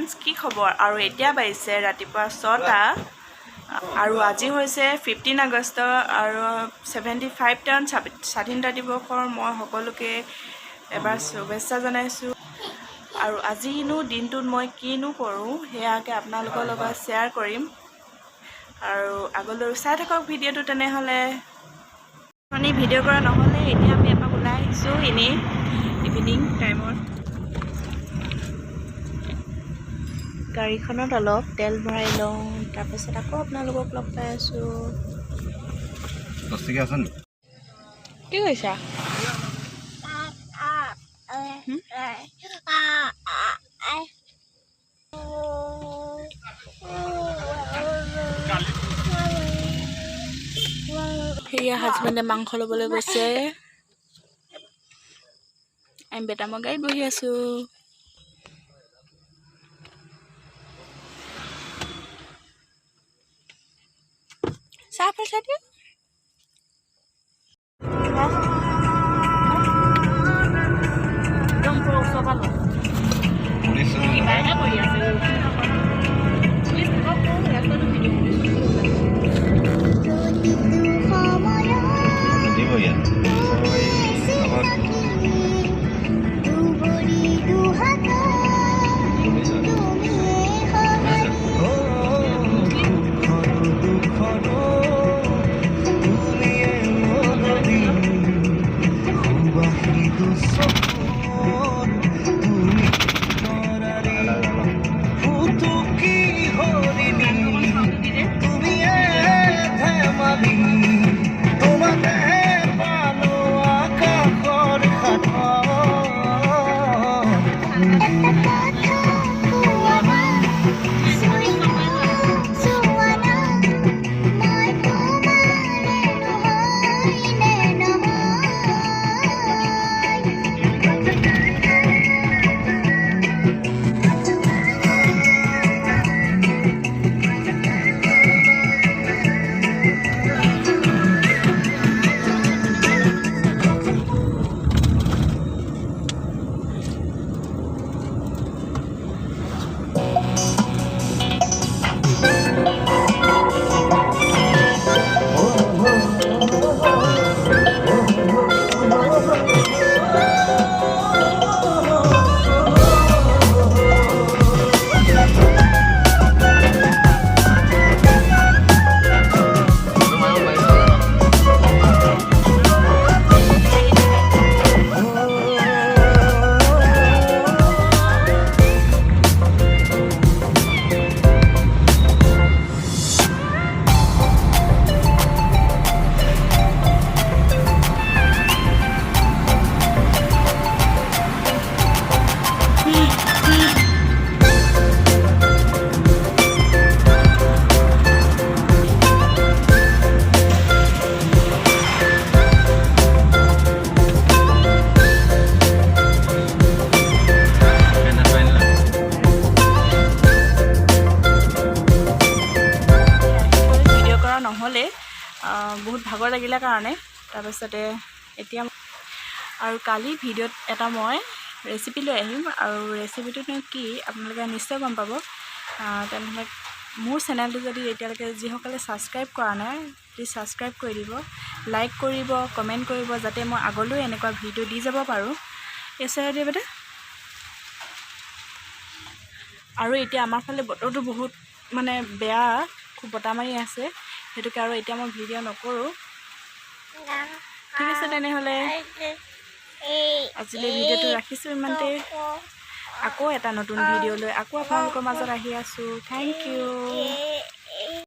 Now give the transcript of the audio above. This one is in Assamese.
ফ্ৰেণ্ডছ কি খবৰ আৰু এতিয়া বাজিছে ৰাতিপুৱা 6টা আৰু আজি হৈছে 15 আগষ্ট আৰু 75তম স্বাধীনতা দিৱসৰ মই সকলোকে এবাৰ শুভেচ্ছা জনাইছোঁ আৰু আজিনো দিনটোত মই কিনো কৰোঁ সেয়াকে আপোনালোকৰ লগত শ্বেয়াৰ কৰিম আৰু আগলৈ চাই থাকক ভিডিঅ'টো তেনেহ'লে ভিডিঅ' কৰা নহ'লে এতিয়া আমি এপাক ওলাই আহিছোঁ এনেই ইভিনিং টাইমত গাড়ীখনত অলপ তেল ভৰাই লওঁ তাৰপিছত আকৌ আপোনালোকক লগ পাই আছোঁ কি কৈছা সেয়া হাজবেণ্ডে মাংস ল'বলৈ গৈছে আমি বেটা মই গাড়ীত বহি আছোঁ চাহ পাইছা দিয়া একদম পুরো সকাল বাইরে পড়ে আছে প্লিজ থাকক রাস্তাটো ভিডিও নহ'লে বহুত ভাগৰ লাগিলে কাৰণে তাৰপিছতে এতিয়া আৰু কালি ভিডিঅ'ত এটা মই ৰেচিপি লৈ আহিম আৰু ৰেচিপিটোনো কি আপোনালোকে নিশ্চয় গম পাব তেনেহ'লে মোৰ চেনেলটো যদি এতিয়ালৈকে যিসকলে ছাবস্ক্ৰাইব কৰা নাই প্লিজ ছাবস্ক্ৰাইব কৰি দিব লাইক কৰিব কমেণ্ট কৰিব যাতে মই আগলৈ এনেকুৱা ভিডিঅ' দি যাব পাৰোঁ এছাৰ দিয়ে বেটা আৰু এতিয়া আমাৰ ফালে বতৰটো বহুত মানে বেয়া খুব বতাহ মাৰি আছে সেইটোকে আৰু এতিয়া মই ভিডিঅ' নকৰোঁ ঠিক আছে তেনেহ'লে আজিলৈ ভিডিঅ'টো ৰাখিছোঁ ইমানতে আকৌ এটা নতুন ভিডিঅ' লৈ আকৌ আপোনালোকৰ মাজত আহি আছোঁ থেংক ইউ